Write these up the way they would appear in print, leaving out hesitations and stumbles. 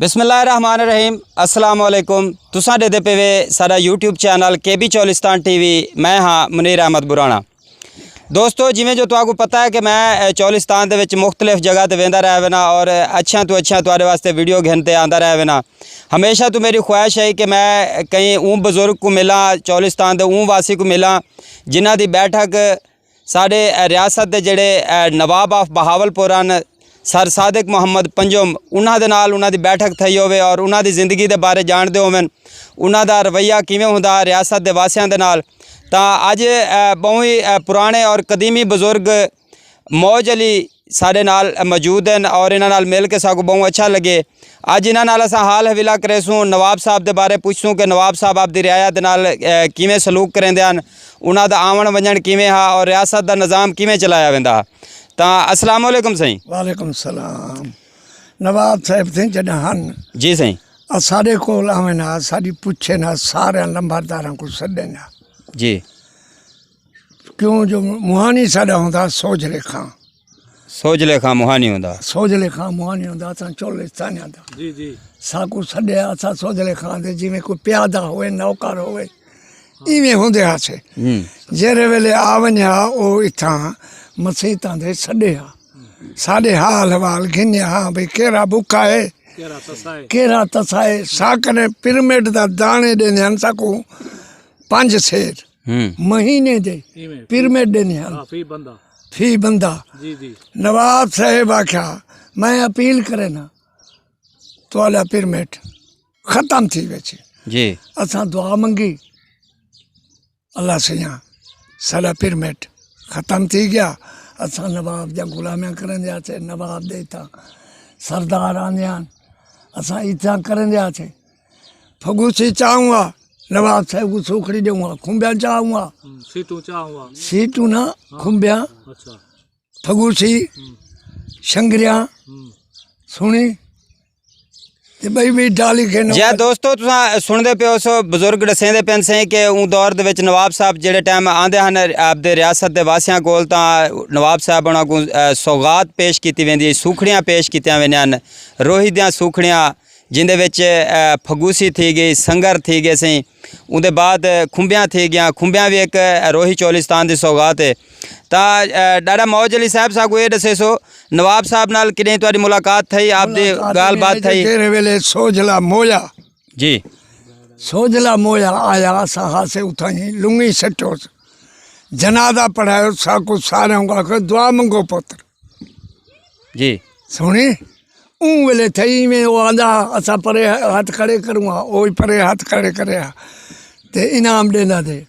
बिस्मिल्लाहिर्रहमानिर्रहीम अस्सलाम वालेकुम। तुसां देते पे वे सारा YouTube channel KB Cholistan TV। मैं हाँ मुनीर अहमद बुराना। दोस्तों जिमें जो तुहानू पता है कि मैं चौलिस्तान दे विच मुख्तलिफ जगह ते वेंदा रहा वेना और अच्छा तो अच्छा तुहाडे वास्ते वीडियो घिनते आंदा रहा वेना। हमेशा तो मेरी ख्वाहिश है कि मैं कहीं ऊँ बुजुर्ग को मिला, चौलिस्तान दे ऊँ वासी को मिला जिन्हां दी बैठक साडे रियासत दे जिहड़े नवाब ऑफ बहावलपुर हैं सर सादिक मुहम्मद पंजुम उन्हां दे नाल उन्हां दी बैठक थई होवे और उन्हां दी जिंदगी दे बारे जानदे होवन, उन्हां दा रवैया किवें हुंदा रियासत दे वासियां दे नाल। तां अज बहुत ही पुराने और कदीमी बुजुर्ग मौज अली साडे नाल मौजूद हैं और इन्हां नाल मिल के सानू बहुत अच्छा लगे। अज इन्हां नाल असां हाल हवीला करेसूँ, नवाब साहब दे बारे पुछसूँ कि नवाब साहब आपदी रियाया दे नाल किवें सलूक करेंदे हन, उन्हां दा आवण वंजण किवें हा और रियासत दा निज़ाम किवें चलाया वेंदा। तां अस्सलाम वालेकुम सही। वालेकुम सलाम। नवाब साहब थे जॾहिं हन जी सही साढ़े कोल आवे ना साड़ी पुछे ना सारे लंबरदारां को सॾे ना जी। क्यों जो मुहानी साडा होंदा सोजले खां मुहानी हुंदा मुहानी होंदा असां चौलिस्तानिया दा जी जी साकू सॾे असां सोजले खां दे जिवें कोई प्यादा होए नौकर होए इवें होंदे हासे। जेरे वेले आवन्या ओ इथां मसीतां दे सॾे हा साडे हाल हवाल घिन्या हाँ भाई केरा बुखा है केरा तसाए साकने पिरामिड दा दाने देने हन साकू 5 सेर महीने दे पिरामिड देने हन फी बंदा जी जी। नवाब साहेब आख्या मैं अपील करे ना तो पिरामिड खत्म थी वेचे जी। असां दुआ मंगी अल्लाह से यहाँ साडा पिरामिड खत्म थी गया। असां नवाब जा गुलामियां करेंदे नवाब दे इतां सरदार आंदे असां इतां करेंदे फगूसी चाहूँगा नवाब साहब को सूखड़ी दूँगा खुंबिया चाहूँगा सीटू ना खुंबिया फगूसी शंगरिया सुनी ते बई भी डाली के जी। दोस्तों तुसां सुनदे पे हो बुजुर्ग दसेंदे पेन से कि ऊँ दौर दे विच नवाब साहब जेड़े टाइम आंदे हन आपदे रियासत दे वासियां कोल तां नवाब साहब उन्हां को सौगात पेश कीती वेंदी, सूखड़ियां पेश कीतियां वेंदियां हन, रोही दियां सूखड़ियां जिंदे विच फगूसी थी गई, संगर थी गए सही, उहदे बाद खुंबियां थी गया। खुंबियां भी एक रोही चौलिस्तान दी सौगात है। तां डाडा मौज अली साहब साकू ये दसे सो नवाब साहब नाल किदें तुहाडी मुलाकात थई, आपदी गाल बात थई? तेरे वेले सोजला मोया जी सोजला मोया आया असां हासे उठां ही लुंगी सटोस जनाजा पढ़ायो साकू सारे का दुआ मंगो पुत्र जी सुनी ऊँ वेले थई में वो आंदा असां परे हाथ खड़े करूँगा ओ परे हाथ खड़े करे ते इनाम देना दे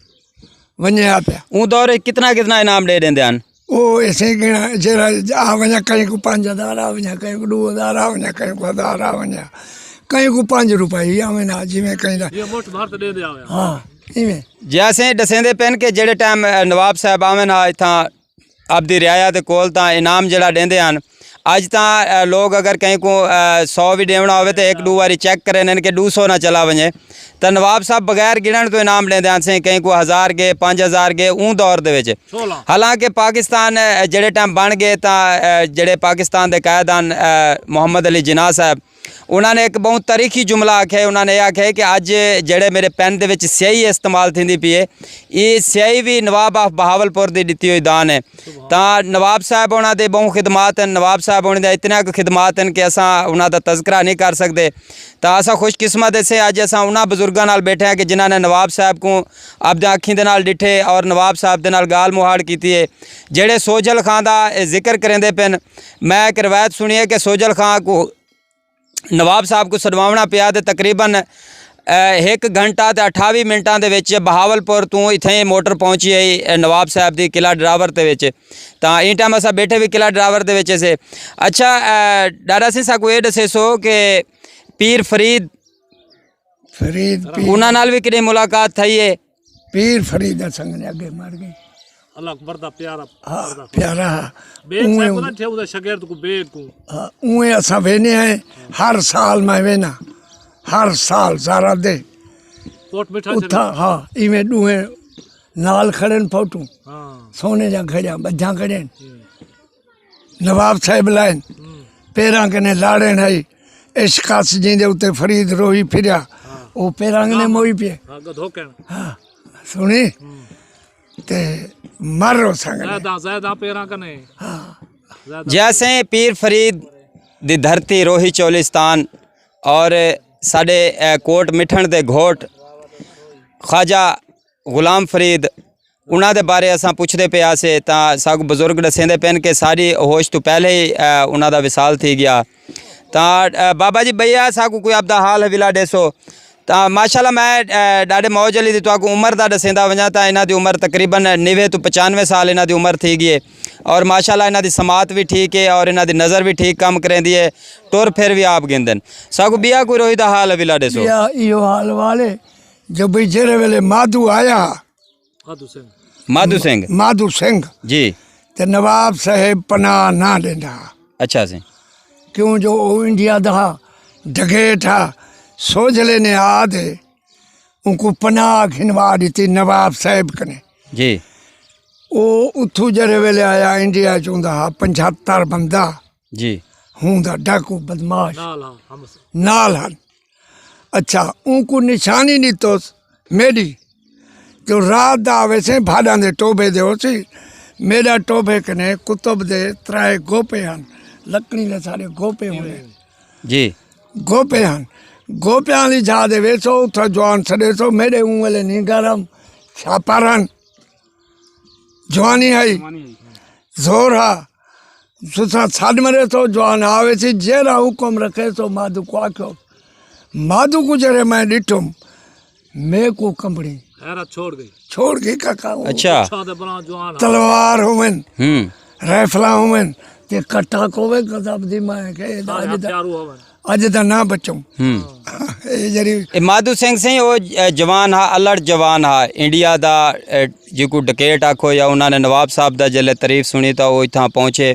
वन्या पे ऊँ दौर कितना कितना इनाम दे देंदे हन? ओ ऐसे जरा आ वन्या कहीं को 5,000 आ वन्या कहीं को 2,000 आ वन्या कहीं को 1,000 आ वन्या कहीं को 5 रुपये आवे ना जिमें कहीं हाँ इवें जैसे दसेंदे पेन के जेड़े टाइम नवाब साहब आवे ना इत्थां आपदी रियाया दे कोल तां इनाम जेड़ा देंदे हन। अज तां लोग अगर कहीं को 100 भी देवना होवे तो 1-2 बारी चेक करें कि 200 ना चला वजे तो नवाब साहब बगैर गिणन तो इनाम लेंदे हैं कहीं को 1000 के 5000 के ऊँ दौर दे विच। हालांकि पाकिस्तान जेड़े टाइम बन गए तां जेड़े पाकिस्तान दे कायदान मुहम्मद अली जिन्ना साहब उन्होंने एक बहुत तारीखी जुमला आख्या। उन्होंने यह आख्या कि अज जेड़े मेरे पेन दे विच स्याही इस्तेमाल थी पी है ये स्याही भी नवाब ऑफ बहावलपुर की दिती हुई दान है। तां नवाब साहब उन्होंने दे बहुत खिदमात हैं, नवाब साहब होने दे इतना खिदमात हैं कि असां उन्हां दा तज़किरा नहीं कर सकते। तां असां खुशकिस्मत से अज असां उन्हां बुजुर्गों नाल बैठे हैं कि जिन्होंने नवाब साहब को आपदे अखीं दे नाल डिठे और नवाब साहब दे नाल गाल मुहाड़ कीती है। जेड़े सोजल खां दा जिक्र करेंदे पेन, मैं एक रवायत सुनी है कि सोजल खां को नवाब साहब को सदवावना पिया तो तकरीबन 1 घंटा तो 28 मिनटां दे विच बहावलपुर तो इत्थें मोटर पहुँची है नवाब साहब की किला ड्रावर दे विच। तां इन टाइम असां बैठे भी किला ड्रावर दे विच से। अच्छा डाडा सिंह साकू ये दसे सो कि पीर फरीद उन्हां नाल भी कितनी मुलाकात थई है? पीर फरीद संग ने अगे मर गई अल्लाह अकबर दा प्यारा प्यारा शागिर्द को बेग को उए असां वेने हैं हर साल मैं वेना हर साल सारा दे पोट मिठा उठा हाँ इवें डूहे नाल खड़न फोटू सोने जा खड़िया बजा खड़न नवाब साहब लाइन पेरा कने लाड़न है इश्कास जिंदे उत्ते फरीद रोही फिरिया वो पेरंग ने मोई पे हाँ धोखे हाँ सुनी ते मारो संग ने। ज़्यादा पेरा कने जैसे पीर फरीद दी धरती रोही चोलिस्तान और साडे कोट मिठन दे घोट ख्वाजा गुलाम फरीद उन्हां दे बारे असां पुछदे पिया से तां सागू बजुर्ग दसेंदे पेन के सारी होश तो पहले ही उन्हां दा विसाल थी गया। तां बाबा जी भैया सागू कोई आपदा हाल हविला ॾेसो तां माशाल्लाह मैं ॾाढे मौज अली दी तुआकू उम्र दा दसेंदा वञा तां इन्हां दी उम्र तकरीबन 90 तो 95 साल इन्हां दी उम्र थी गई है और माशाल्लाह इन्हां दी समात भी ठीक है और इन्हां दी नज़र भी ठीक काम करेंदी है टुर फिर भी आप गिंदन सागू बिया कोई रोही दा हाल हविला ॾेसो या इहो हाल वाले जो भी जेरे वेले माधु आया माधु सिंह जी ते नवाब साहेब पनाह ना देंदा अच्छा से क्यों जो वो इंडिया दा डगेठा सोजले ने आदे उनको पनाह खिनवा दी नवाब साहेब कने जी वो उथू जरे वेले आया इंडिया चूंदा 75 बंदा जी हूंदा डाकू बदमाश नाल हन अच्छा उनको निशानी नहीं तो मेरी जो रात दा आवे से भाड़ा दे टोबे दे होसी मेरा टोबे कने कुतुब दे त्राए गोपे हन लकड़ी ले सारे गोपे होने जी गोपे हन गोपियां ली जा दे वेसो उथा जवान सडे सो मेरे उंगले नहीं गरम छापारन जवानी है जोर हा सुसा साड मरे तो जवान आवे सी जेरा हुक्म रखे सो माधु को आख्यो माधु को जरे मैं डिठुम मैं को कंपनी छोड़ गई काका अच्छा तलवार होवन राइफला होवन ते कट्टा कोवे कदब दी मैं के अज दा ना बचूं ए जरी माधु सिंह सिंह वो जवान हा अलर्ट जवान हा इंडिया दा जिको डकेट आखो या उन्होंने नवाब साहब दा जले तारीफ सुनी तो वो इतना पहुँचे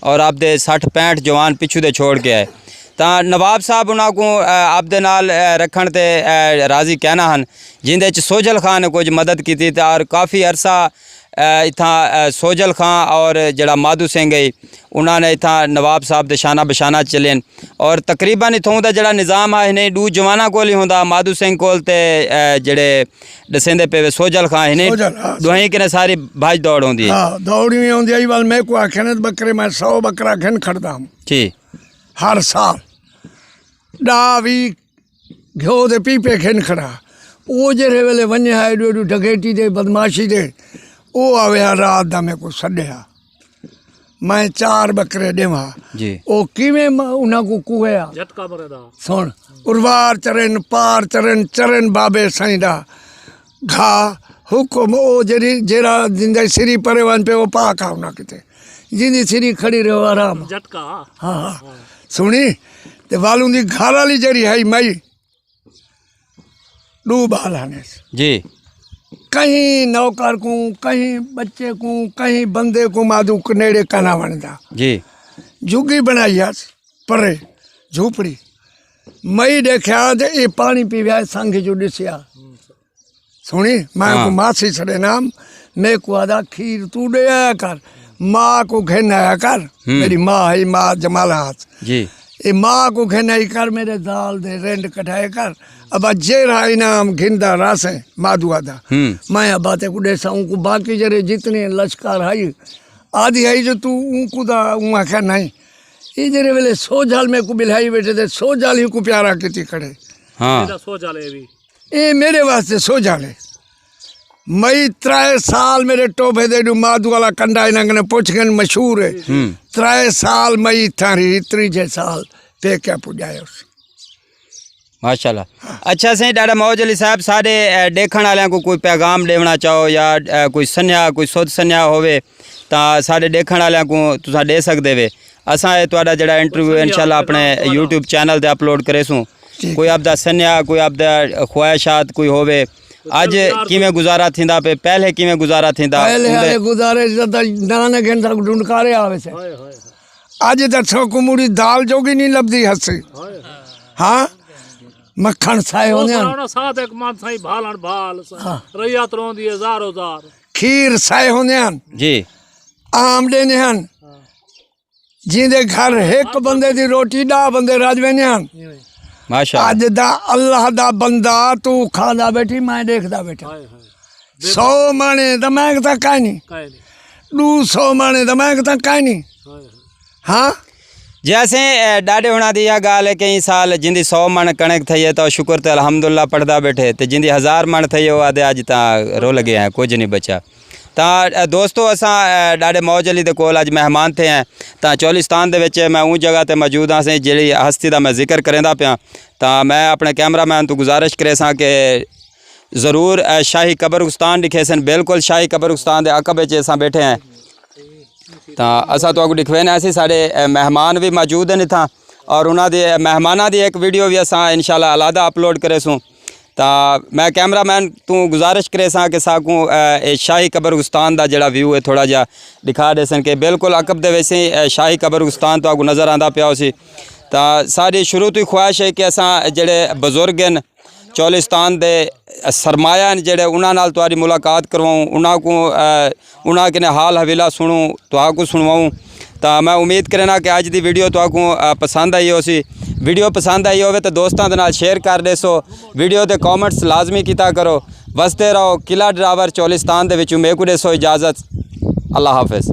और आपदे 60-65 जवान पिछू दे छोड़ के आए तां नवाब साहब उन्होंने आपदे नाल रखण ते राजी कहना हन जिंदे च सोजल खान ने कुछ मदद की थी और काफ़ी अरसा इतना सोजल खान और जड़ा माधु सिंह है उन्होंने इतना नवाब साहब दे शाना बशाना चलेन और तकरीबन इतों का जड़ा निज़ाम है इन्हें दू जवाना कोल ही होंदा माधु सिंह कोल ते जड़े दसेंदे पे सोजल खान इन्हें दुआई कने सारी भाज दौड़ होंदी है हां दौड़ी में होंदी आई वाल मैं को आखने बकरे मैं 100 बकरा घन खड़दा हूं जी हर साल डावी घ्यो दे पीपे घन खड़ा वो जेरे वेले वन्ने है डोडू डगेटी दे बदमाशी दे वो आवे रात दा मैं को सड्या मैं 4 बकरे देवा जी ओ किवें उन्हां को कुया झटका मरेदा सुन उर्वार चरण पार चरण चरण बाबे साईं दा घा हुकुम ओ जेरी जेरा जिंदे सिरी परेवान पे वो पाक आउना किते जिंदी सिरी खड़ी रहो आराम झटका हाँ सुनी ते वालू दी घर वाली जेरी है मई दू बाल हने जी कहीं नौकर को कहीं बच्चे को कहीं बंदे को माधु कनेड़े कना बनता जी झुग्गी बनाई आज परे झूपड़ी मई देखा तो ये पानी पीवा संघ जो दिसिया सुनी मैं को मासी सड़े नाम मैं को आधा खीर तू दे आया कर माँ को घेन आया कर मेरी माँ है माँ जमाल हाथ जी ये माँ को घेनाई कर मेरे दाल दे रेंड कटाए कर अब जेरा इनाम घिंदा रासे माधुआ दा मैं अब बातें को दे साऊं को बाकी जरे जितने लश्कर है आदि है जो तू उनको दा उमा क्या नहीं ये जरे वेले 100 जाल में को बिल्हाई बैठे थे 100 जाल ही को प्यारा किती खड़े हाँ 100 जाले भी ये मेरे वास्ते 100 जाले मई 3 साल मेरे टोभे दे दू माधु वाला कंडा इनंग ने पुछगन मशहूर है 3 साल मई थारी 3 साल पे क्या पुजायो माशाल्लाह अच्छा सही डाडा मौज अली साहब सारे देखण वाले को कोई पैगाम देना चाहो या कोई सन्या कोई सुध सन्या होवे तां सारे देखण वाले को तुसा दे सकदे वे असां तुहाडा जड़ा इंटरव्यू इंशाल्लाह अपने YouTube चैनल ते अपलोड करेसूं कोई आपदा सन्या कोई आपदा ख्वाहिशात कोई होवे आज किवें गुजारा थींदा पे पहले किवें गुजारा थींदा पहले गुजारे नाने घंटा ढूंढकारे आवे से आज तक सो कुमुड़ी दाल जोगी नहीं लभदी हसी हाँ मक्खन साए होने साथ एक मान साई भालन भाल रैयत रोंदी हजार खीर साए होने जी आम देने हन जिंदे घर एक बंदे दी रोटी 10 बंदे रज वेंदे हन माशा अज दा अल्लाह दा बंदा तू खादा बैठी मैं देखदा बैठा हाय हाय 100 माने तो मैं कहता काई नहीं काहे नहीं 200 माने तो मैं कहता काई नहीं हाय हाय हाँ जैसे डाडे होना दी यह गाल है कई साल जिंदी 100 मन कणक थी है तो शुक्र तो अल्हम्दुलिल्लाह पढ़दा बैठे तो जिंदी 1000 मन थी वो आदे अज ता रो लगे हैं कुछ नहीं बचा तो दोस्तों असा डाडे मौज अली दे कोल अज मेहमान थे हैं तो चोलिस्तान दे विच मैं उस जगह ते मौजूद हाँ से जी हस्ती का मैं जिक्र करेंदा पाया तो मैं अपने कैमरामैन तो गुजारिश करे सा कि ज़रूर शाही कब्रिस्तान दिखे सन बिल्कुल शाही कब्रिस्तान के अकब असा बैठे हैं तो असा तो दिखवेने ऐसे साढ़े मेहमान भी मौजूद हैं इतना और उन्होंने मेहमाना की एक वीडियो भी असा इंशाल्लाह अलहदा अपलोड करे सूँ तो मैं कैमरामैन तू गुजारिश करे सा कि साकू शाही कब्रिस्तान का जोड़ा व्यू है थोड़ा जा दिखा दे सन कि बिल्कुल अकब दे वैसे ही शाही कब्रिस्तान तो आपको नज़र आता पिया उसी तो साड़ी शुरू तो ही ख्वाहिश है कि असा जेड़े बजुर्ग हैं चोलिस्तान दे सरमाया हैं जेड़े उन्हां नाल तुहारी मुलाकात करवाऊँ उन्हां को उन्हां के हाल हवेला सुनूँ तुहाकू सुनवाऊँ तो मैं उम्मीद करना कि अज की वीडियो तुहाकू पसंद आई होसी वीडियो पसंद आई होवे तो दोस्तों के नाल शेयर कर देसो वीडियो के कॉमेंट्स लाजमी किया करो वसते रहो किला ड्रावर चोलिस्तान दे विचों मेरे को देसो इजाज़त अल्लाह हाफिज़।